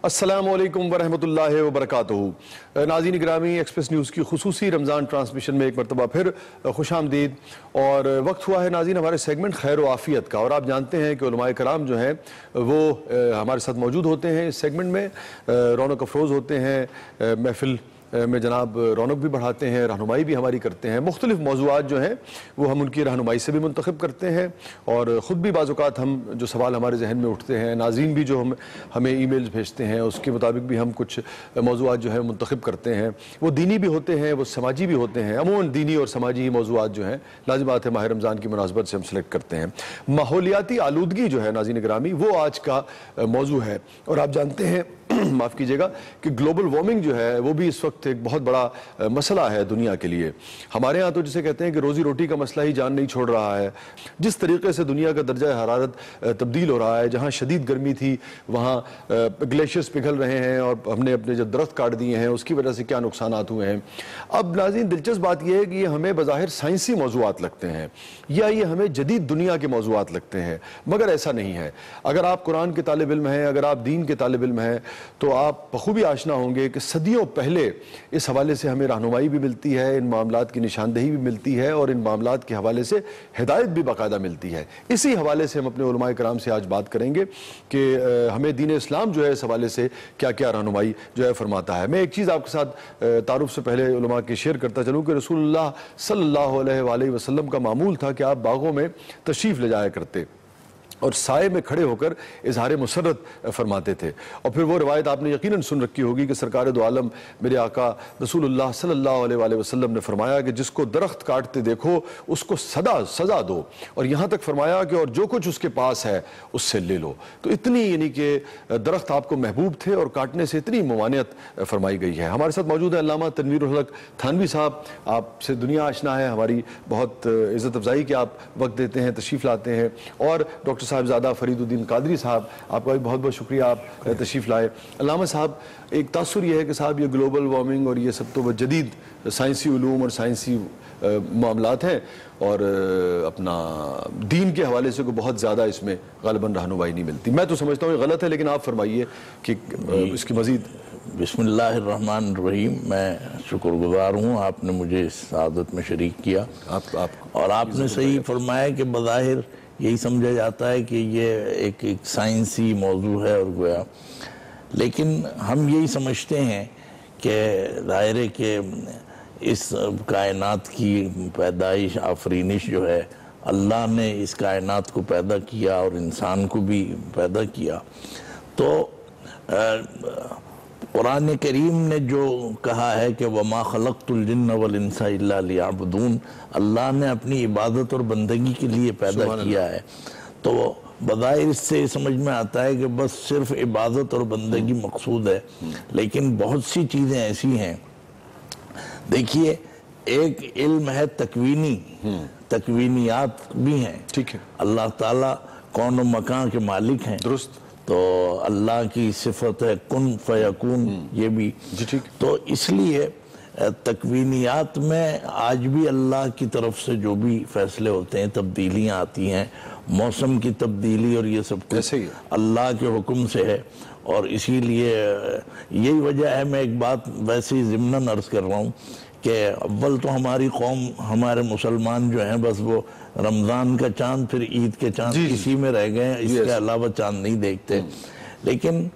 السلام علیکم ورحمۃ اللہ وبرکاتہ۔ ناظرین گرامی، ایکسپریس نیوز کی خصوصی رمضان ٹرانسمیشن میں ایک مرتبہ پھر خوش آمدید، اور وقت ہوا ہے ناظرین ہمارے سیگمنٹ خیر و عافیت کا، اور آپ جانتے ہیں کہ علماء کرام جو ہیں وہ ہمارے ساتھ موجود ہوتے ہیں اس سیگمنٹ میں، رونق افروز ہوتے ہیں، محفل میں جناب رونق بھی بڑھاتے ہیں، رہنمائی بھی ہماری کرتے ہیں، مختلف موضوعات جو ہیں وہ ہم ان کی رہنمائی سے بھی منتخب کرتے ہیں، اور خود بھی بعض اوقات ہم جو سوال ہمارے ذہن میں اٹھتے ہیں، ناظرین بھی جو ہمیں ای میلز بھیجتے ہیں اس کے مطابق بھی ہم کچھ موضوعات جو ہے منتخب کرتے ہیں، وہ دینی بھی ہوتے ہیں، وہ سماجی بھی ہوتے ہیں، عموماً دینی اور سماجی موضوعات جو ہیں لازم بات ہے ماہ رمضان کی مناسبت سے ہم سلیکٹ کرتے ہیں۔ ماحولیاتی آلودگی جو ہے ناظرین گرامی وہ آج کا موضوع ہے، اور آپ جانتے ہیں معاف کیجئے گا کہ گلوبل وارمنگ جو ہے وہ بھی اس وقت ایک بہت بڑا مسئلہ ہے دنیا کے لیے۔ ہمارے ہاں تو جسے کہتے ہیں کہ روزی روٹی کا مسئلہ ہی جان نہیں چھوڑ رہا ہے، جس طریقے سے دنیا کا درجہ حرارت تبدیل ہو رہا ہے، جہاں شدید گرمی تھی وہاں گلیشیئرز پگھل رہے ہیں، اور ہم نے اپنے جو درخت کاٹ دیے ہیں اس کی وجہ سے کیا نقصانات ہوئے ہیں۔ اب ناظرین دلچسپ بات یہ ہے کہ یہ ہمیں بظاہر سائنسی موضوعات لگتے ہیں یا یہ ہمیں جدید دنیا کے موضوعات لگتے ہیں، مگر ایسا نہیں ہے۔ اگر آپ قرآن کے طالب علم ہیں، اگر آپ دین کے طالب علم ہیں، تو آپ بخوبی آشنا ہوں گے کہ صدیوں پہلے اس حوالے سے ہمیں رہنمائی بھی ملتی ہے، ان معاملات کی نشاندہی بھی ملتی ہے، اور ان معاملات کے حوالے سے ہدایت بھی باقاعدہ ملتی ہے۔ اسی حوالے سے ہم اپنے علماء کرام سے آج بات کریں گے کہ ہمیں دین اسلام جو ہے اس حوالے سے کیا کیا رہنمائی جو ہے فرماتا ہے۔ میں ایک چیز آپ کے ساتھ تعارف سے پہلے علماء کے شیئر کرتا چلوں کہ رسول اللہ صلی اللہ علیہ وآلہ وسلم کا معمول تھا کہ آپ باغوں میں تشریف لے جایا کرتے اور سائے میں کھڑے ہو کر اظہار مسرت فرماتے تھے، اور پھر وہ روایت آپ نے یقیناً سن رکھی ہوگی کہ سرکار دو عالم میرے آقا رسول اللہ صلی اللہ علیہ وآلہ وسلم نے فرمایا کہ جس کو درخت کاٹتے دیکھو اس کو سزا دو، اور یہاں تک فرمایا کہ اور جو کچھ اس کے پاس ہے اس سے لے لو۔ تو اتنی یعنی کہ درخت آپ کو محبوب تھے اور کاٹنے سے اتنی ممانعت فرمائی گئی ہے۔ ہمارے ساتھ موجود ہے علامہ تنویر الحق تھانوی صاحب، آپ سے دنیا آشنا ہے، ہماری بہت عزت افزائی کہ آپ وقت دیتے ہیں، تشریف لاتے ہیں، اور ڈاکٹر صاحبزادہ فرید الدین قادری صاحب، آپ کا بھی بہت بہت شکریہ، آپ تشریف لائے۔ علامہ صاحب، ایک تاثر یہ ہے کہ صاحب یہ گلوبل وارمنگ اور یہ سب تو جدید سائنسی علوم اور سائنسی معاملات ہیں، اور اپنا دین کے حوالے سے کوئی بہت زیادہ اس میں غالباً رہنمائی نہیں ملتی۔ میں تو سمجھتا ہوں یہ غلط ہے، لیکن آپ فرمائیے کہ اس کی مزید۔ بسم اللہ الرحمن الرحیم، میں شکر گزار ہوں آپ نے مجھے اس سعادت میں شریک کیا، اور آپ نے صحیح فرمایا کہ بظاہر یہی سمجھا جاتا ہے کہ یہ ایک سائنسی موضوع ہے، اور گویا لیکن ہم یہی سمجھتے ہیں کہ ظاہر ہے کہ اس کائنات کی پیدائش، آفرینش جو ہے، اللہ نے اس کائنات کو پیدا کیا اور انسان کو بھی پیدا کیا، تو قرآن کریم نے جو کہا ہے کہ وَمَا خَلَقْتُ الْجِنَّ وَالْإِنسَ إِلَّا لِيَعْبُدُونَ، اللہ نے اپنی عبادت اور بندگی کے لیے پیدا کیا ہے، تو بظاہر اس سے سمجھ میں آتا ہے کہ بس صرف عبادت اور بندگی مقصود ہے، لیکن بہت سی چیزیں ایسی ہیں۔ دیکھیے، ایک علم ہے تکوینی، تکوینیات بھی ہیں، ٹھیک ہے، اللہ تعالیٰ کون و مکان کے مالک ہیں، درست، تو اللہ کی صفت ہے کن فیکون، یہ بھی تو اس لیے تکوینیات میں آج بھی اللہ کی طرف سے جو بھی فیصلے ہوتے ہیں، تبدیلیاں آتی ہیں، موسم کی تبدیلی اور یہ سب کچھ اللہ کے حکم سے ہے، اور اسی لیے یہی وجہ ہے، میں ایک بات ویسے ہی ضمناً عرض کر رہا ہوں کہ اول تو ہماری قوم، ہمارے مسلمان جو ہیں بس وہ رمضان کا چاند پھر عید کے چاند اسی میں رہ گئے ہیں، اس کے علاوہ چاند نہیں دیکھتے، لیکن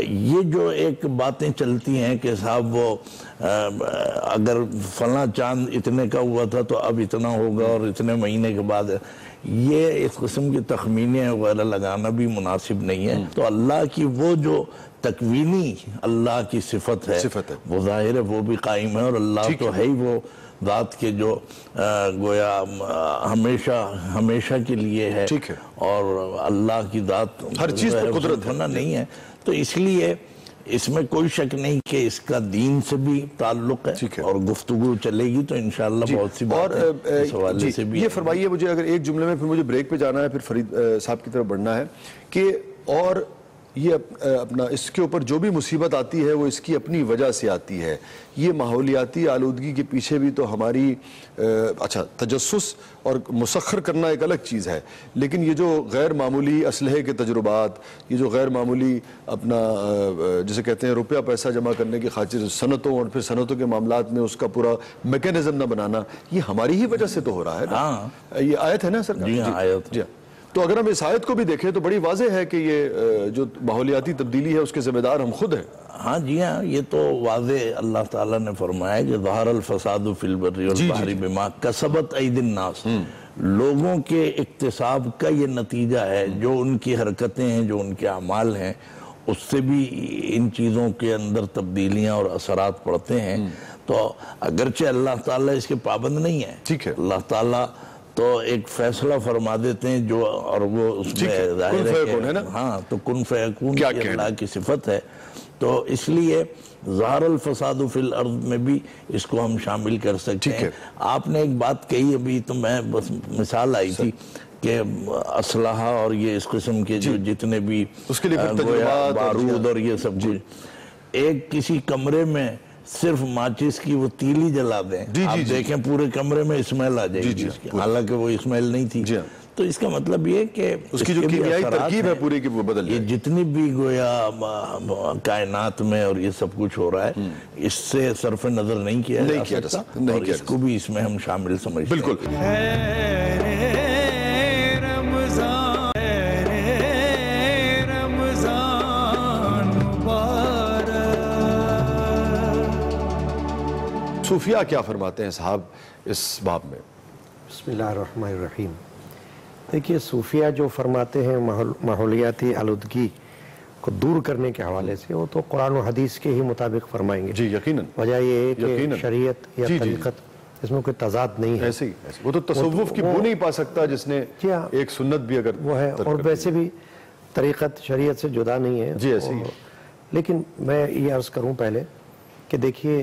یہ جو ایک باتیں چلتی ہیں کہ صاحب وہ اگر فلاں چاند اتنے کا ہوا تھا تو اب اتنا ہوگا اور اتنے مہینے کے بعد، یہ اس قسم کی تخمینے وغیرہ لگانا بھی مناسب نہیں ہے۔ تو اللہ کی وہ جو تکوینی اللہ کی صفت ہے وہ ظاہر ہے وہ بھی قائم ہے، اور اللہ تو ہے ہی وہ ذات کے جو گویا ہمیشہ کے لیے ہے، اور اللہ کی ذات ہر چیز پر قدرت ہونا نہیں ہے، تو اس لیے اس میں کوئی شک نہیں کہ اس کا دین سے بھی تعلق ہے، اور گفتگو چلے گی تو انشاءاللہ بہت سی باتیں اس حوالے سے بھی۔ یہ فرمائیے مجھے، اگر ایک جملے میں، پھر مجھے بریک پہ جانا ہے، پھر فرید صاحب کی طرف بڑھنا ہے، کہ اور یہ اپنا اس کے اوپر جو بھی مصیبت آتی ہے وہ اس کی اپنی وجہ سے آتی ہے. یہ ماحولیاتی آلودگی کے پیچھے بھی تو ہماری اچھا تجسس اور مسخر کرنا ایک الگ چیز ہے، لیکن یہ جو غیر معمولی اسلحے کے تجربات، یہ جو غیر معمولی اپنا جسے کہتے ہیں روپیہ پیسہ جمع کرنے کی خاطر صنعتوں اور پھر صنعتوں کے معاملات میں اس کا پورا میکینزم نہ بنانا، یہ ہماری ہی وجہ سے تو ہو رہا ہے نا. یہ آیت ہے نا سر؟ جی ہاں آیت. جی ہاں. تو اگر ہم اس آیت کو بھی دیکھیں تو بڑی واضح ہے کہ یہ جو ماحولیاتی تبدیلی ہے اس کے ذمہ دار ہم خود ہیں. ہاں جی ہاں، یہ تو واضح اللہ تعالیٰ نے فرمایا کہ ظہر الفساد فی البر والبحر بما کسبت ایدی الناس. لوگوں کے اکتساب کا یہ نتیجہ ہے، جو ان کی حرکتیں ہیں، جو ان کے اعمال ہیں، اس سے بھی ان چیزوں کے اندر تبدیلیاں اور اثرات پڑتے ہیں. تو اگرچہ اللہ تعالیٰ اس کے پابند نہیں ہے، ٹھیک ہے، اللہ تعالیٰ تو ایک فیصلہ فرما دیتے ہیں جو، اور وہ اس میں ظاہر ہے کہ ہاں تو کن فیکون کی اللہ کی صفت ہے. تو اس لیے ظہر الفساد فی الارض میں بھی اس کو ہم شامل کر سکتے ہیں. آپ نے ایک بات کہی ابھی تو میں بس مثال آئی تھی کہ اسلحہ اور یہ اس قسم کے جو جتنے بھی گویا بارود اور یہ سب کچھ، ایک کسی کمرے میں صرف ماچس کی وہ تیلی جلا دیں، آپ دیکھیں پورے کمرے میں اسمیل آ جائے گی، حالانکہ وہ اسمیل نہیں تھی. تو اس کا مطلب یہ کہ اس کی جو کیمیائی ترکیب ہے پوری کی وہ بدل یہ جتنی بھی گویا کائنات میں اور یہ سب کچھ ہو رہا ہے، اس سے صرف نظر نہیں کیا جا سکتا، اور اس کو بھی اس میں ہم شامل سمجھتے ہیں. بالکل. صوفیہ کیا فرماتے ہیں صاحب اس باب میں؟ بسم اللہ الرحمن الرحیم. دیکھیے صوفیہ جو فرماتے ہیں ماحولیاتی آلودگی کو دور کرنے کے حوالے سے، وہ تو قرآن و حدیث کے ہی مطابق فرمائیں گے. جی یقیناً. وجہ یہ ہے کہ شریعت یا طریقت اس میں کوئی تضاد نہیں ہے. ایسے ہی وہ تو تصوف کی بو نہیں پا سکتا جس نے ایک سنت بھی اگر وہ ہے، اور ویسے بھی طریقت شریعت سے جدا نہیں ہے. جی ایسے ہی. لیکن میں یہ عرض کروں پہلے کہ دیکھیے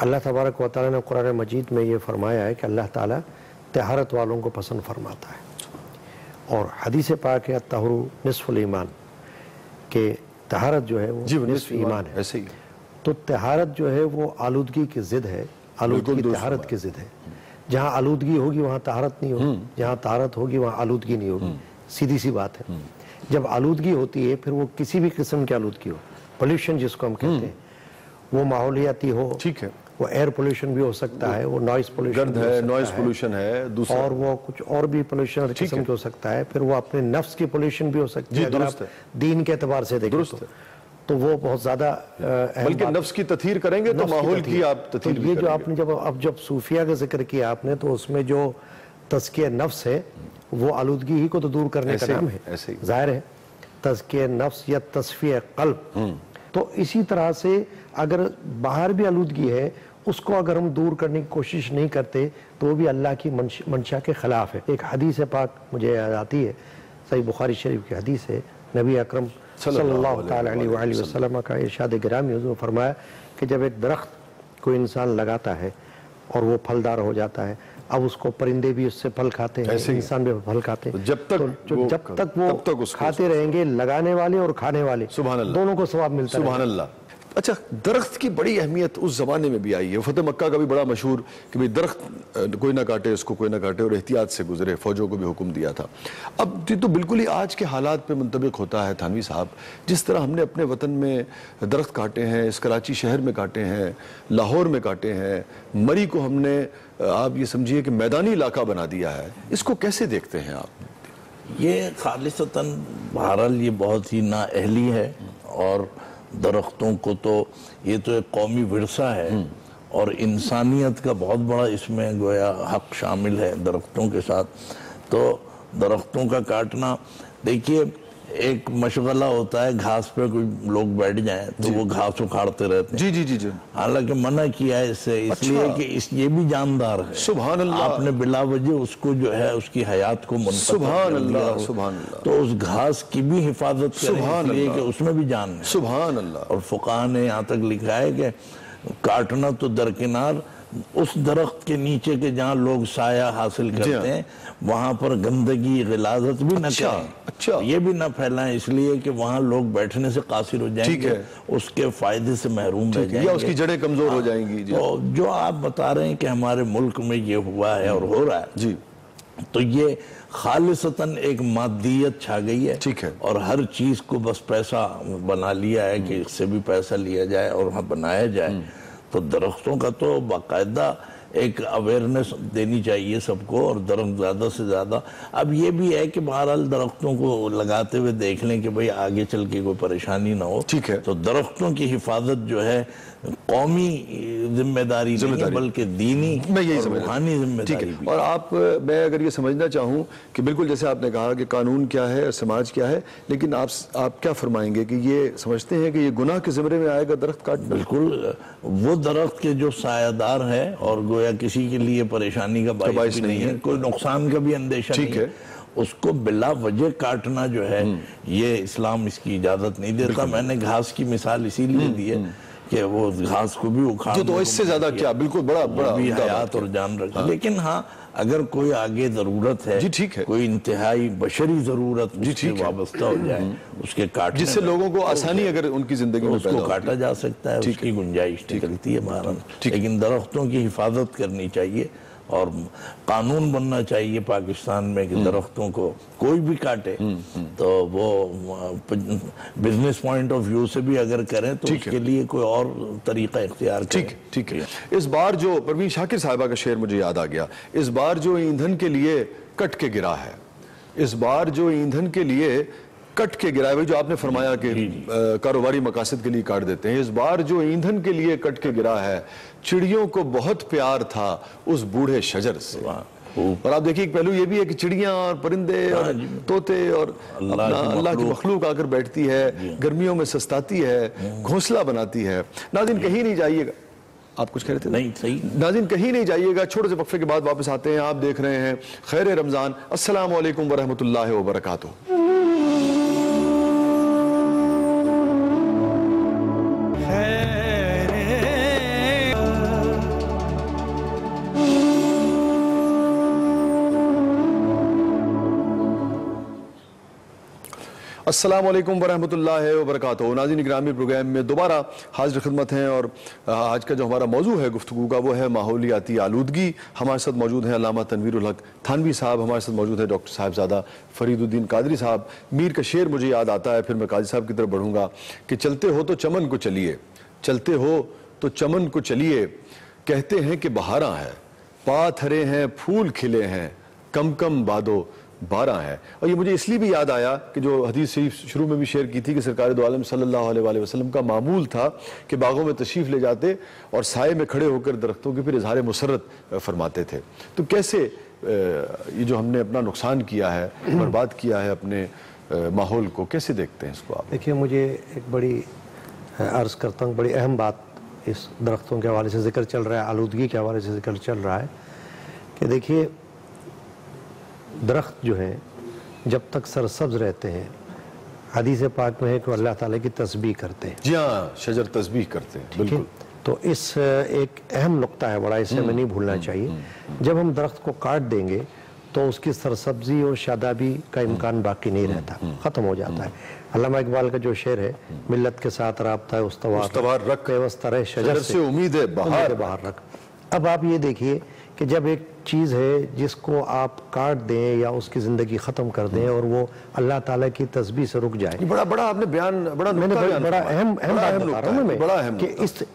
اللہ تبارک و تعالیٰ نے قرآن مجید میں یہ فرمایا ہے کہ اللہ تعالیٰ طہارت والوں کو پسند فرماتا ہے، اور حدیث پاک ہے الطہر نصف الایمان، کہ طہارت جو ہے وہ نصف ایمان ہے. ایسے ہی. تو طہارت جو ہے وہ آلودگی کی ضد ہے، آلودگی طہارت کی ضد ہے. جہاں آلودگی ہوگی وہاں طہارت نہیں ہوگی، جہاں طہارت ہوگی وہاں آلودگی نہیں ہوگی. سیدھی سی بات ہے. جب آلودگی ہوتی ہے پھر وہ کسی بھی قسم کی آلودگی ہو، پولیوشن جس کو ہم کہتے ہیں، وہ ماحولیاتی ہو، ٹھیک ہے، وہ ایئر پولیوشن بھی ہو سکتا ہے، وہ نوائز پولیوشن ہے، نوائز پولیوشن ہے دوسرا، اور وہ کچھ اور بھی پولیوشن قسم کے ہو سکتا ہے. پھر وہ اپنے نفس کی پولیوشن بھی ہو سکتی ہے اگر آپ دین کے اعتبار سے دیکھیں تو وہ بہت زیادہ بلکہ نفس کی تطہیر کریں گے تو ماحول کی آپ تطہیر بھی کریں گے. یہ جو آپ نے جب صوفیہ کا ذکر کیا آپ نے، تو اس میں جو تزکیہ نفس ہے وہ آلودگی ہی کو تو دور کرنے کا نام ہے، ظاہر ہے، تزکیہ نفس یا تصفیہ قلب. تو اسی طرح سے اگر باہر بھی آلودگی ہے، اس کو اگر ہم دور کرنے کی کوشش نہیں کرتے تو وہ بھی اللہ کی منشا کے خلاف ہے. ایک حدیث پاک مجھے یاد آتی ہے، صحیح بخاری شریف کی حدیث ہے، نبی اکرم صلی اللہ تعالی علیہ وآلہ وسلم کا ارشاد گرامی حضور فرمایا کہ جب ایک درخت کوئی انسان لگاتا ہے اور وہ پھلدار ہو جاتا ہے، اب اس کو پرندے بھی اس سے پھل کھاتے ہیں، انسان بھی پھل کھاتے ہیں، جب تک وہ کھاتے رہیں گے، لگانے والے اور کھانے والے دونوں کو ثواب ملتا ہے. سبحان اللہ. اچھا، درخت کی بڑی اہمیت اس زمانے میں بھی آئی ہے. فتح مکہ کا بھی بڑا مشہور کہ بھئی درخت کوئی نہ کاٹے، اس کو کوئی نہ کاٹے، اور احتیاط سے گزرے، فوجوں کو بھی حکم دیا تھا. اب یہ تو بالکل ہی آج کے حالات پہ منطبق ہوتا ہے تھانوی صاحب. جس طرح ہم نے اپنے وطن میں درخت کاٹے ہیں، اس کراچی شہر میں کاٹے ہیں، لاہور میں کاٹے ہیں، مری کو ہم نے آپ یہ سمجھیے کہ میدانی علاقہ بنا دیا ہے، اس کو کیسے دیکھتے ہیں آپ؟ یہ خالصتاً بہرحال یہ بہت ہی نااہلی ہے، اور درختوں کو تو یہ تو ایک قومی ورثہ ہے، اور انسانیت کا بہت بڑا اس میں گویا حق شامل ہے درختوں کے ساتھ. تو درختوں کا کاٹنا، دیکھیے ایک مشغلہ ہوتا ہے، گھاس پہ کوئی لوگ بیٹھ جائیں تو وہ گھاس اکھاڑتے رہتے ہیں. جی جی جی. حالانکہ منع کیا ہے اس سے، اس لیے کہ یہ بھی جاندار ہے. سبحان اللہ. آپ نے بلا وجہ اس کو جو ہے اس کی حیات کو منقطع سبحان اللہ، سبحان اللہ. تو اس گھاس کی بھی حفاظت کریں، اس لیے کہ اس میں بھی جان ہے. سبحان اللہ. اور فقہاء نے یہاں تک لکھا ہے کہ کاٹنا تو درکنار، اس درخت کے نیچے کے جہاں لوگ سایہ حاصل کرتے ہیں وہاں پر گندگی غلاظت بھی نہ کریں، یہ بھی نہ پھیلائیں، اس لیے کہ وہاں لوگ بیٹھنے سے قاصر ہو جائیں گے، اس کے فائدے سے محروم رہ جائیں گے، یا اس کی جڑیں کمزور ہو جائیں گی۔ تو جو آپ بتا رہے ہیں کہ ہمارے ملک میں یہ ہوا ہے اور ہو رہا ہے، تو یہ خالصتاً ایک مادیت چھا گئی ہے، اور ہر چیز کو بس پیسہ بنا لیا ہے کہ اس سے بھی پیسہ لیا جائے اور وہاں بنایا جائے۔ تو درختوں کا تو باقاعدہ ایک اویئرنس دینی چاہیے سب کو، اور درخت زیادہ سے زیادہ۔ اب یہ بھی ہے کہ بہرحال درختوں کو لگاتے ہوئے دیکھ لیں کہ بھئی آگے چل کے کوئی پریشانی نہ ہو، تو درختوں کی حفاظت جو ہے قومی ذمہ داری نہیں بلکہ دینی اور روحانی ذمہ داری بھی۔ اور آپ، میں اگر یہ سمجھنا چاہوں کہ بالکل جیسے آپ نے کہا کہ قانون کیا ہے اور سماج کیا ہے، لیکن آپ کیا فرمائیں گے کہ یہ سمجھتے ہیں کہ یہ گناہ کے زمرے میں آئے گا درخت کاٹنا؟ بالکل، وہ درخت کے جو سایہ دار ہے اور گویا کسی کے لیے پریشانی کا باعث نہیں ہے، کوئی نقصان کا بھی اندیشہ نہیں ہے، اس کو بلا وجہ کاٹنا جو ہے یہ اسلام اس کی اجازت نہیں دیتا۔ میں نے گھاس کی مثال اسی لیے دی ہے کہ وہ گھاس کو بھی اکھاڑ تو اس سے زیادہ کیا، بالکل بڑا بھی حیات اور جان رکھے، لیکن ہاں اگر کوئی آگے ضرورت ہے، کوئی انتہائی بشری ضرورت اس سے وابستہ ہو جائے، اس کے کاٹنے جس سے لوگوں کو آسانی اگر ان کی زندگی میں اس کو کاٹا جا سکتا ہے، اس کی گنجائش نکلتی ہے باہر۔ لیکن درختوں کی حفاظت کرنی چاہیے، اور قانون بننا چاہیے پاکستان میں کہ درختوں کو کوئی بھی کاٹے تو وہ بزنس پوائنٹ آف ویو سے بھی اگر کریں تو اس کے لیے کوئی اور طریقہ اختیار کریں۔ ٹھیک ہے۔ اس بار جو پروین شاکر صاحبہ کا شعر مجھے یاد آ گیا، اس بار جو ایندھن کے لیے کٹ کے گرا ہے، اس بار جو ایندھن کے لیے کٹ کے گرا ہے، جو آپ نے فرمایا کہ کاروباری مقاصد کے لیے کاٹ دیتے ہیں، اس بار جو ایندھن کے لیے کٹ کے گرا ہے، چڑیوں کو بہت پیار تھا اس بوڑھے شجر سے۔ اور آپ دیکھیے ایک پہلو یہ بھی ہے کہ چڑیاں اور پرندے اور طوطے اور اللہ کی مخلوق آ کر بیٹھتی ہے، گرمیوں میں سستاتی ہے، گھونسلہ بناتی ہے۔ ناظرین کہیں نہیں جائیے گا، آپ کچھ کہہ رہے تھے؟ نہیں، صحیح۔ ناظرین کہیں نہیں جائیے گا، چھوٹے سے وقفے کے بعد واپس آتے ہیں۔ آپ دیکھ رہے ہیں خیر رمضان۔ السلام علیکم ورحمۃ اللہ وبرکاتہ۔ السلام علیکم ورحمۃ اللہ وبرکاتہ۔ ناظرین گرامی، پروگرام میں دوبارہ حاضر خدمت ہیں، اور آج کا جو ہمارا موضوع ہے گفتگو کا وہ ہے ماحولیاتی آلودگی۔ ہمارے ساتھ موجود ہیں علامہ تنویر الحق تھانوی صاحب، ہمارے ساتھ موجود ہے ڈاکٹر صاحبزادہ فرید الدین قادری صاحب۔ میر کا شعر مجھے یاد آتا ہے، پھر میں قاضی صاحب کی طرف بڑھوں گا کہ چلتے ہو تو چمن کو چلیے، چلتے ہو تو چمن کو چلیے، کہتے ہیں کہ بہاراں ہے، پات ہرے ہیں، پھول کھلے ہیں، کم کم بادو بارہ ہے۔ اور یہ مجھے اس لیے بھی یاد آیا کہ جو حدیث شریف شروع میں بھی شیئر کی تھی کہ سرکار دو عالم صلی اللہ علیہ وآلہ وسلم کا معمول تھا کہ باغوں میں تشریف لے جاتے اور سائے میں کھڑے ہو کر درختوں کے پھر اظہار مسرت فرماتے تھے۔ تو کیسے یہ جو ہم نے اپنا نقصان کیا ہے، برباد کیا ہے اپنے ماحول کو، کیسے دیکھتے ہیں اس کو آپ؟ دیکھیے، مجھے ایک بڑی عرض کرتا ہوں، بڑی اہم بات اس درختوں کے حوالے سے ذکر چل رہا ہے، آلودگی کے حوالے سے ذکر چل رہا ہے کہ دیکھیے درخت جو ہیں جب تک سرسبز رہتے ہیں، حدیث پاک میں ہے کہ اللہ تعالیٰ کی تسبیح کرتے ہیں۔ جی ہاں، شجر تسبیح کرتے ہیں، بالکل۔ تو اس ایک اہم نقطہ ہے بڑا، اسے ہمیں نہیں بھولنا چاہیے۔ جب ہم درخت کو کاٹ دیں گے تو اس کی سرسبزی اور شادابی کا امکان باقی نہیں رہتا، ختم ہو جاتا ہے۔ علامہ اقبال کا جو شعر ہے، ملت کے ساتھ رابطہ ہے استوار رکھ، پیوستہ رہ شجر سے امید ہے بہار رکھ۔ اب آپ یہ دیکھیے کہ جب ایک چیز ہے جس کو آپ کاٹ دیں یا اس کی زندگی ختم کر دیں اور وہ اللہ تعالیٰ کی تسبیح سے رک جائے، بڑا آپ نے بیان، بڑا اہم بات بتا رہا ہوں میں کہ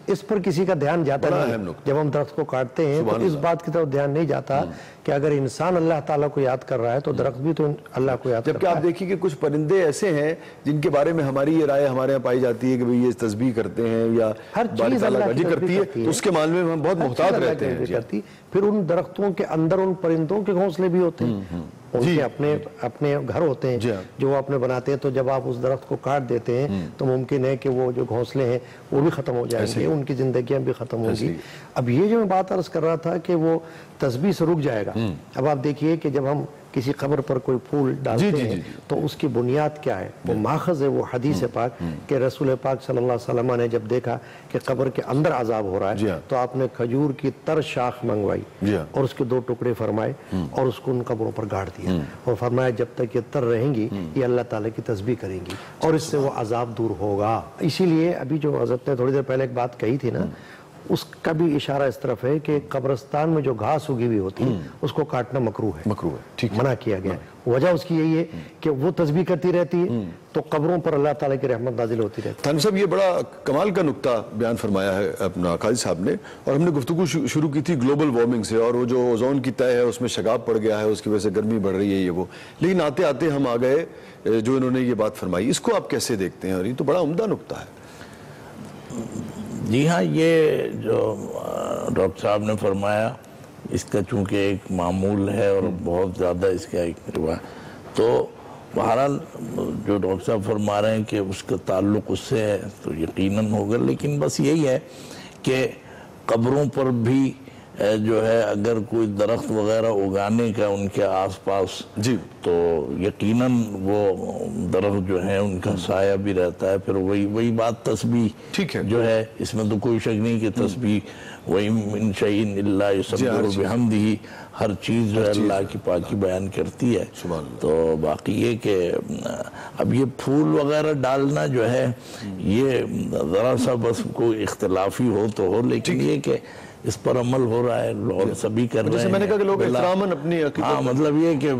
اس پر کسی کا دھیان جاتا نہیں۔ جب ہم درخت کو کاٹتے ہیں تو اس بات کی طرف دھیان نہیں جاتا کہ اگر انسان اللہ تعالیٰ کو یاد کر رہا ہے تو درخت بھی تو اللہ کو یاد کرتا ہے۔ جبکہ آپ دیکھیے کہ کچھ پرندے ایسے ہیں جن کے بارے میں ہماری یہ رائے ہمارے یہاں پائی جاتی ہے کہ یہ تسبیح کرتے ہیں یا ہر چیز اللہ کی کرتی ہے، تو اس کے معاملے میں ہم بہت محتاط رہتے ہیں۔ پھر ان درختوں کے اندر ان پرندوں کے گھونسلے بھی ہوتے ہیں، ان کے اپنے گھر ہوتے ہیں جو وہ اپنے بناتے ہیں۔ تو جب آپ اس درخت کو کاٹ دیتے ہیں تو ممکن ہے کہ وہ جو گھونسلے ہیں وہ بھی ختم ہو جائیں گے، ان کی زندگیاں بھی ختم ہوں گی۔ اب یہ جو میں بات عرض کر رہا تھا کہ وہ تسبیح سے رک جائے گا، اب آپ دیکھیے کہ جب ہم کسی قبر پر کوئی پھول ڈالتے ہیں تو اس کی بنیاد کیا ہے؟ وہ ماخذ ہے وہ حدیث پاک کہ رسول پاک صلی اللہ علیہ وسلم نے جب دیکھا کہ قبر کے اندر عذاب ہو رہا ہے تو آپ نے کھجور کی تر شاخ منگوائی اور اس کے 2 ٹکڑے فرمائے اور اس کو ان قبروں پر گاڑ دیا اور فرمایا جب تک یہ تر رہیں گی یہ اللہ تعالیٰ کی تسبیح کریں گی اور اس سے وہ عذاب دور ہوگا. اسی لیے ابھی جو حضرت نے تھوڑی دیر پہلے ایک بات کہی تھی نا، اس کا بھی اشارہ اس طرف ہے کہ قبرستان میں جو گھاس اگی ہوئی ہوتی ہے اس کو کاٹنا مکروہ ہے، منع کیا گیا ہے. وجہ اس کی یہی ہے کہ وہ تسبیح کرتی رہتی ہے تو قبروں پر اللہ تعالیٰ کی رحمت نازل ہوتی رہتی ہے. تھانوی صاحب یہ بڑا کمال کا نقطہ بیان فرمایا ہے اپنا قاضی صاحب نے، اور ہم نے گفتگو شروع کی تھی گلوبل وارمنگ سے اور وہ جو اوزون کی طے ہے اس میں شگاف پڑ گیا ہے، اس کی وجہ سے گرمی بڑھ رہی ہے یہ وہ، لیکن آتے آتے ہم آ گئے جو انہوں نے یہ بات فرمائی. اس کو آپ کیسے دیکھتے ہیں؟ اور یہ تو بڑا عمدہ نقطہ ہے. جی ہاں، یہ جو ڈاکٹر صاحب نے فرمایا اس کا چونکہ ایک معمول ہے اور بہت زیادہ اس کا ایک روایت، تو بہرحال جو ڈاکٹر صاحب فرما رہے ہیں کہ اس کا تعلق اس سے ہے تو یقیناً ہوگا. لیکن بس یہی ہے کہ قبروں پر بھی جو ہے اگر کوئی درخت وغیرہ اگانے کا ان کے آس پاس تو یقیناً وہ درخت جو ہے ان کا سایہ بھی رہتا ہے. پھر وہی بات تسبیح جو ہے، اس میں تو کوئی شک نہیں کہ تسبیح وَإِن مِّن شَيْءٍ إِلَّا يُسَبِّحُ بِحَمْدِهِ، ہر چیز جو ہے اللہ کی پاکی بیان کرتی ہے. تو باقی یہ کہ اب یہ پھول وغیرہ ڈالنا جو ہے یہ ذرا سا بس کوئی اختلافی ہو تو ہو، لیکن یہ کہ اس پر عمل ہو رہا ہے اور سبھی کر رہے ہیں. جیسے میں نے کہا کہ لوگ احتراماً اپنی عقیدت، ہاں مطلب یہ کہ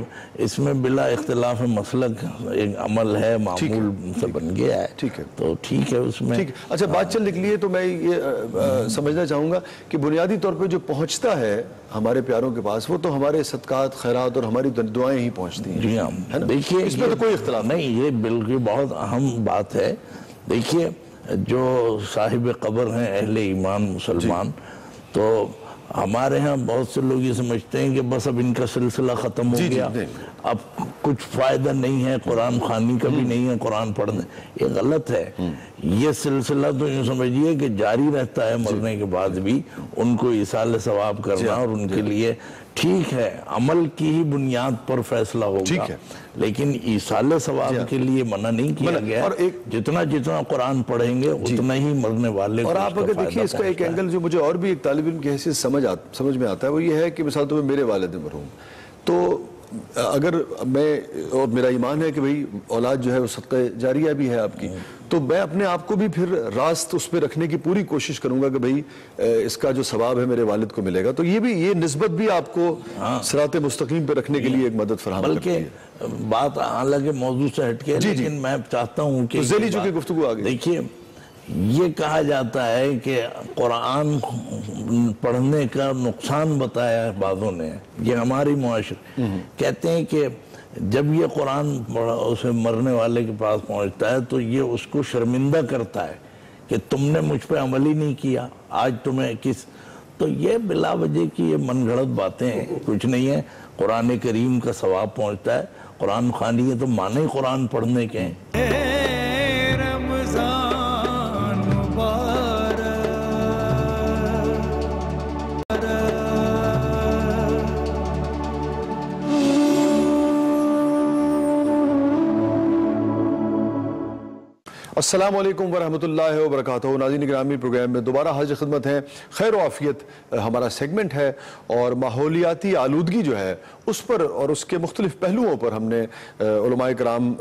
اس میں بلا اختلاف مسلک ایک عمل ہے، معمول سے بن گیا ہے. تو ٹھیک ہے اس میں. اچھا بات چل نکلی ہے تو میں یہ سمجھنا چاہوں گا کہ بنیادی طور پہ جو پہنچتا ہے ہمارے پیاروں کے پاس وہ تو ہمارے صدقات خیرات اور ہماری دعائیں ہی پہنچتی ہیں. جی ہاں، دیکھیے اس میں تو کوئی اختلاف نہیں، یہ بالکل بہت اہم بات ہے. دیکھیے جو صاحب قبر ہیں اہل ایمان مسلمان، تو ہمارے ہاں بہت سے لوگ یہ سمجھتے ہیں کہ بس اب ان کا سلسلہ ختم ہو گیا، اب کچھ فائدہ نہیں ہے، قرآن خوانی کا بھی نہیں ہے، قرآن پڑھنے. یہ غلط ہے. یہ سلسلہ تو یوں سمجھیے کہ جاری رہتا ہے مرنے کے بعد بھی، ان کو ایصال ثواب کرنا اور ان کے لیے ٹھیک ہے عمل کی ہی بنیاد پر فیصلہ ہوگا، لیکن ایصال ثواب کے لیے منع نہیں کیا گیا. اور جتنا قرآن پڑھیں گے اتنا ہی مرنے والے کو. اور آپ اگر دیکھیے اس کا ایک اینگل جو مجھے اور بھی ایک طالب علم کی حیثیت سمجھ میں آتا ہے وہ یہ ہے کہ مثال طور پہ میرے والد مرحوم، تو اگر میں اور میرا ایمان ہے کہ بھئی اولاد جو ہے وہ صدقہ جاریہ بھی ہے آپ کی، تو میں اپنے آپ کو بھی پھر راست اس پہ رکھنے کی پوری کوشش کروں گا کہ بھئی اس کا جو ثواب ہے میرے والد کو ملے گا. تو یہ نسبت بھی آپ کو صراط مستقیم پہ رکھنے کے لیے ایک مدد فراہم کرتی ہے. بلکہ بات حالانکہ موضوع سے ہٹ کے، لیکن میں چاہتا ہوں کہ ذیلی چونکہ گفتگو آگے دیکھیے یہ کہا جاتا ہے کہ قرآن پڑھنے کا نقصان بتایا ہے بعضوں نے، یہ ہماری معاشرے کہتے ہیں کہ جب یہ قرآن اسے مرنے والے کے پاس پہنچتا ہے تو یہ اس کو شرمندہ کرتا ہے کہ تم نے مجھ پہ عمل ہی نہیں کیا، آج تمہیں تو یہ بلا وجہ کی یہ من گھڑت باتیں ہیں، کچھ نہیں ہے. قرآن کریم کا ثواب پہنچتا ہے. قرآن خوانی ہے تو معنی قرآن پڑھنے کے ہیں. السلام علیکم ورحمۃ اللہ وبرکاتہ. ناظرین گرامی، پروگرام میں دوبارہ حاضر خدمت ہیں. خیر و عافیت ہمارا سیگمنٹ ہے اور ماحولیاتی آلودگی جو ہے اس پر اور اس کے مختلف پہلوؤں پر ہم نے علماء کرام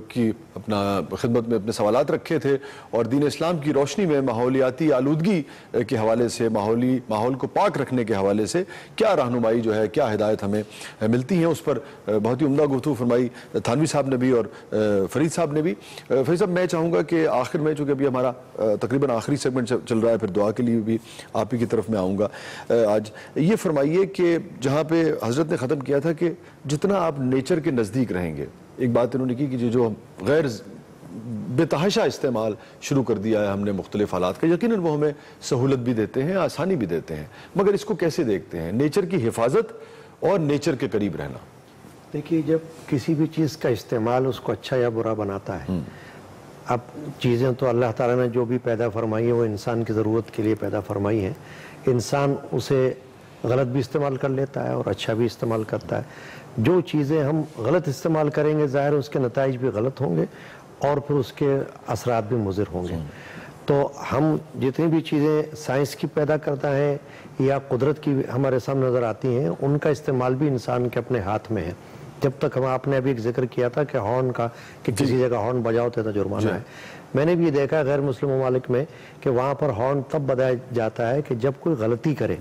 کی اپنا خدمت میں اپنے سوالات رکھے تھے اور دین اسلام کی روشنی میں ماحولیاتی آلودگی کے حوالے سے، ماحول کو پاک رکھنے کے حوالے سے کیا رہنمائی جو ہے، کیا ہدایت ہمیں ملتی ہیں، اس پر بہت ہی عمدہ گفتگو فرمائی تھانوی صاحب نے بھی اور فرید صاحب نے بھی. فرید صاحب میں چاہوں گا کہ آخر میں، چونکہ ابھی ہمارا تقریباً آخری سیگمنٹ چل رہا ہے، پھر دعا کے لیے بھی آپ ہی کی طرف میں آؤں گا. آج یہ فرمائیے کہ جہاں پہ حضرت نے ختم کیا تھا کہ جتنا آپ نیچر کے نزدیک رہیں گے، ایک بات انہوں نے کی کہ جو غیر بے تحاشا استعمال شروع کر دیا ہے ہم نے مختلف حالات کا، یقیناً وہ ہمیں سہولت بھی دیتے ہیں، آسانی بھی دیتے ہیں، مگر اس کو کیسے دیکھتے ہیں؟ نیچر کی حفاظت اور نیچر کے قریب رہنا. دیکھیے، جب کسی بھی چیز کا استعمال اس کو اچھا یا برا بناتا ہے، اب چیزیں تو اللہ تعالیٰ نے جو بھی پیدا فرمائی ہے وہ انسان کی ضرورت کے لیے پیدا فرمائی ہیں. انسان اسے غلط بھی استعمال کر لیتا ہے اور اچھا بھی استعمال کرتا ہے۔ جو چیزیں ہم غلط استعمال کریں گے ظاہر اس کے نتائج بھی غلط ہوں گے اور پھر اس کے اثرات بھی مضر ہوں گے۔ تو ہم جتنی بھی چیزیں سائنس کی پیدا کرتا ہے یا قدرت کی ہمارے سامنے نظر آتی ہیں، ان کا استعمال بھی انسان کے اپنے ہاتھ میں ہے۔ جب تک آپ نے ابھی ایک ذکر کیا تھا کہ ہارن کا، کہ کسی جگہ ہارن بجاؤ تو جرمانہ ہے، میں نے بھی یہ دیکھا غیر مسلم ممالک میں کہ وہاں پر ہارن تب بجایا جاتا ہے کہ جب کوئی غلطی کرے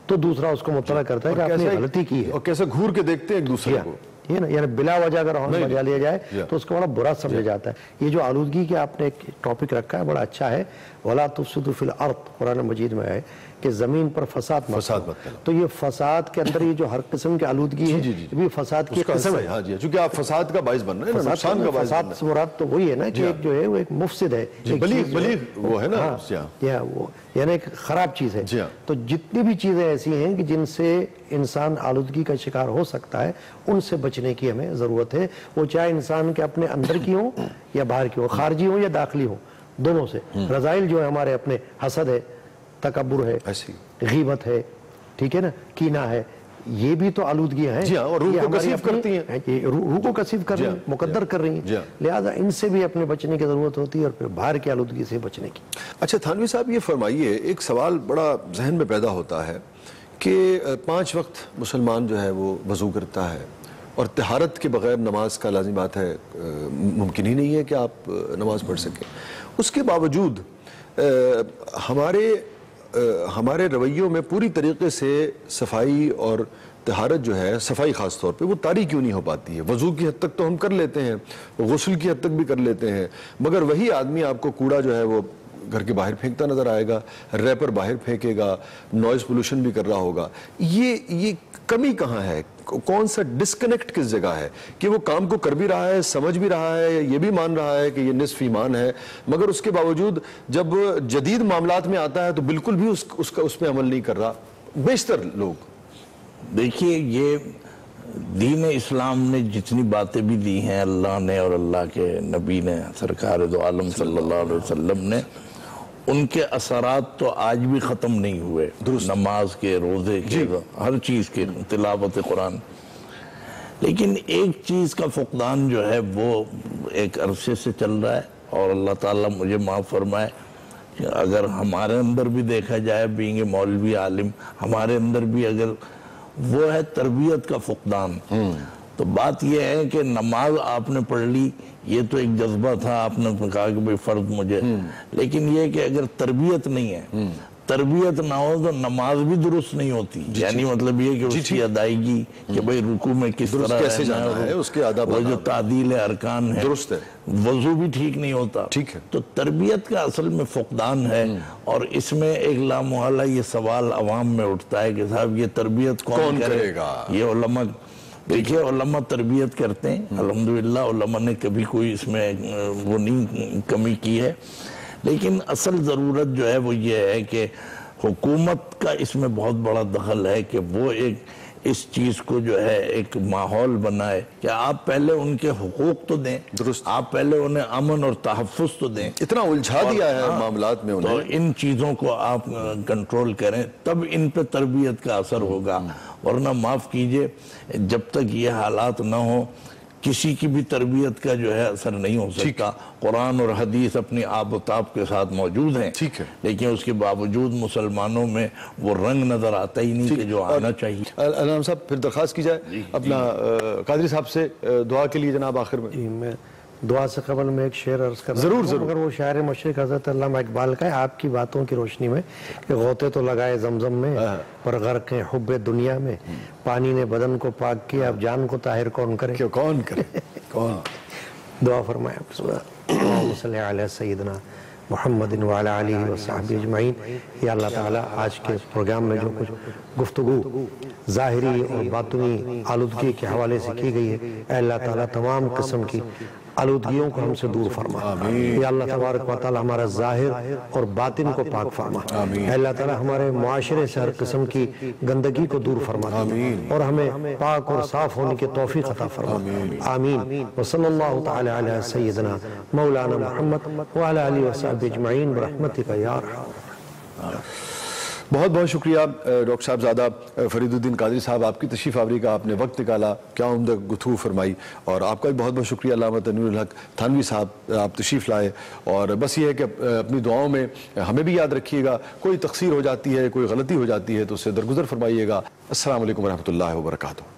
تو دوسرا اس کو مطلع کرتا ہے کہ آپ نے غلطی کی ہے، اور کیسے گھور کے دیکھتے ہیں ایک دوسرے کو، یہ نا، یعنی بلا وجہ اگر ہارن بجا لیا جائے تو اس کو بڑا برا سمجھا جاتا ہے۔ یہ جو آلودگی کے آپ نے ایک ٹاپک رکھا ہے بڑا اچھا ہے، وَلَا تُفْسِدُوا فِي الْأَرْضِ، قرآن مجید میں ہے کہ زمین پر فساد مت کرو۔ تو یہ فساد کے اندر یہ جو ہر قسم کی آلودگی ہے یہ بھی فساد کی قسم ہے۔ ہاں جی، چونکہ آپ فساد کا باعث بن رہے ہیں، نقصان کا باعث بن رہے ہیں۔ فساد سے مراد تو وہی ہے نا کہ ایک جو ہے وہ ایک مفسد ہے، بلیغ وہ ہے نا، وہ یعنی ایک خراب چیز ہے۔ تو جتنی بھی چیزیں ایسی ہیں کہ جن سے انسان آلودگی کا شکار ہو سکتا ہے ان سے بچنے کی ہمیں ضرورت ہے، وہ چاہے انسان کے اپنے اندر کی ہوں یا باہر کی ہوں، خارجی ہوں یا داخلی ہوں، دونوں سے۔ رذائل جو ہے ہمارے اپنے، حسد ہے، تکبر ہے، غیبت ہے، ٹھیک ہے نا، کینہ ہے، یہ بھی تو آلودگیاں ہیں، اور روح کو کثیف کرتی ہیں، روح کو کثیف کر رہی ہیں، مقدر کر رہی ہیں، لہذا ان سے بھی اپنے بچنے کی ضرورت ہوتی ہے اور پھر باہر کی آلودگی سے بچنے کی۔ اچھا تھانوی صاحب یہ فرمائیے، ایک سوال بڑا ذہن میں پیدا ہوتا ہے کہ 5 وقت مسلمان جو ہے وہ وضو کرتا ہے اور طہارت کے بغیر نماز کا لازم بات ہے ممکن ہی نہیں ہے کہ آپ نماز پڑھ سکیں، اس کے باوجود ہمارے رویوں میں پوری طریقے سے صفائی اور طہارت جو ہے، صفائی خاص طور پہ، وہ طاری کیوں نہیں ہو پاتی ہے؟ وضو کی حد تک تو ہم کر لیتے ہیں، غسل کی حد تک بھی کر لیتے ہیں، مگر وہی آدمی آپ کو کوڑا جو ہے وہ گھر کے باہر پھینکتا نظر آئے گا، ریپر باہر پھینکے گا، نوائز پولوشن بھی کر رہا ہوگا۔ یہ کمی کہاں ہے؟ کون سا ڈسکنیکٹ کس جگہ ہے کہ وہ کام کو کر بھی رہا ہے، سمجھ بھی رہا ہے، یہ بھی مان رہا ہے کہ یہ نصف ایمان ہے، مگر اس کے باوجود جب جدید معاملات میں آتا ہے تو بالکل بھی اس پہ عمل نہیں کر رہا بیشتر لوگ؟ دیکھیے، یہ دین اسلام نے جتنی باتیں بھی دی ہیں اللہ نے اور اللہ کے نبی نے، سرکار دو عالم صلی اللہ علیہ وسلم نے، ان کے اثرات تو آج بھی ختم نہیں ہوئے، نماز کے، روزے کے، ہر چیز کے، تلاوت قرآن۔ لیکن ایک چیز کا فقدان جو ہے وہ ایک عرصے سے چل رہا ہے، اور اللہ تعالیٰ مجھے معاف فرمائے کہ اگر ہمارے اندر بھی دیکھا جائے، بینگ مولوی عالم، ہمارے اندر بھی اگر وہ ہے تربیت کا فقدان۔ تو بات یہ ہے کہ نماز آپ نے پڑھ لی، یہ تو ایک جذبہ تھا، آپ نے کہا کہ بھئی فرض مجھے، لیکن یہ کہ اگر تربیت نہیں ہے، تربیت نہ ہو تو نماز بھی درست نہیں ہوتی، یعنی مطلب یہ کہ اس کی ادائیگی، کہ بھئی رکوع میں کس طرح کیسے جانا ہے، اس کے آداب، وہ جو تعدیل ارکان ہے، درست ہے، وضو بھی ٹھیک نہیں ہوتا۔ تو تربیت کا اصل میں فقدان ہے، اور اس میں ایک لامحالہ یہ سوال عوام میں اٹھتا ہے کہ صاحب یہ تربیت کون کرے گا؟ یہ علماء، دیکھیں علماء تربیت کرتے ہیں، الحمدللہ علماء نے کبھی کوئی اس میں وہ نہیں کمی کی ہے، لیکن اصل ضرورت جو ہے وہ یہ ہے کہ حکومت کا اس میں بہت بڑا دخل ہے کہ وہ ایک اس چیز کو جو ہے ایک ماحول بنائے کہ آپ پہلے ان کے حقوق تو دیں، آپ پہلے انہیں امن اور تحفظ تو دیں۔ اتنا الجھا دیا ہے معاملات میں انہیں، تو ان چیزوں کو آپ کنٹرول کریں، تب ان پہ تربیت کا اثر ہوگا، ورنہ معاف کیجئے جب تک یہ حالات نہ ہوں کسی کی بھی تربیت کا جو ہے اثر نہیں ہو سکتا۔ قرآن اور حدیث اپنی آب و تاب کے ساتھ موجود ہیں، لیکن اس کے باوجود مسلمانوں میں وہ رنگ نظر آتا ہی نہیں کہ جو آنا چاہیے۔ علامہ صاحب پھر درخواست کی جائے اپنا قادری صاحب سے دعا کے لیے جناب آخر میں۔ میں دعا سے قبل میں ایک شعر عرض کر رہا ہوں، مگر وہ شاعر مشرق حضرت علامہ اقبال کا ہے، آپ کی باتوں کی روشنی میں، کہ غوطے تو لگائے زمزم میں پر غرق ہیں حب دنیا میں، پانی نے بدن کو پاک کیا اب جان کو طاہر کون کرے؟ کون کرے؟ کون؟ دعا فرمائے آپ، اللہم صلی علی سیدنا محمد وعلی آلہ وصحبہ اجمعین۔ یا اللہ تعالیٰ آج کے پروگرام میں جو کچھ گفتگو ظاہری اور باطنی آلودگی کے حوالے سے کی گئی ہے، اے اللہ تعالیٰ تمام قسم کی آلودگیوں کو ہم سے دور فرما۔ یا اللہ تبارک و تعالیٰ ہمارا ظاہر اور باطن کو پاک فرما۔ اے اللہ تعالیٰ ہمارے معاشرے سے ہر قسم کی گندگی کو دور فرما اور ہمیں پاک اور صاف ہونے کی توفیق عطا فرما۔ آمین۔ وصلی اللہ تعالی علی سیدنا مولانا محمد وعلی آلہ وصحبہ اجمعین برحمتک یا ارحم۔ بہت بہت شکریہ ڈاکٹر صاحبزادہ فرید الدین قادری صاحب، آپ کی تشریف آوری کا، آپ نے وقت نکالا، کیا عمدہ گفتگو فرمائی، اور آپ کا بھی بہت بہت شکریہ علامہ تنویر الحق تھانوی صاحب، آپ تشریف لائے. اور بس یہ ہے کہ اپنی دعاؤں میں ہمیں بھی یاد رکھیے گا، کوئی تقصیر ہو جاتی ہے، کوئی غلطی ہو جاتی ہے تو اس سے درگزر فرمائیے گا. السلام علیکم ورحمۃ اللہ وبرکاتہ.